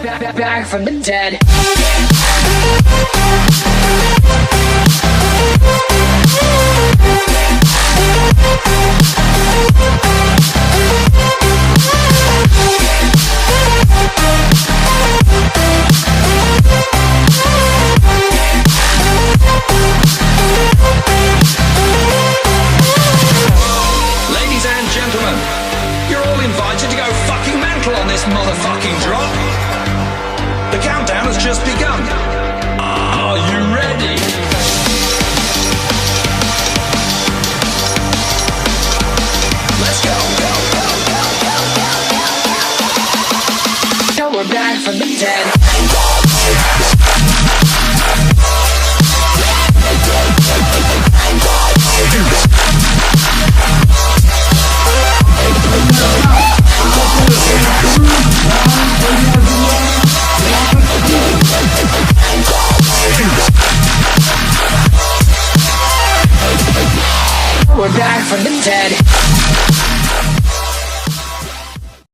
Back from the dead. Ladies and gentlemen, you're all invited to go fucking mental on this motherfucking drop. The countdown has just begun. Are you ready? Let's go. Now we're back from the dead. We're back from the dead.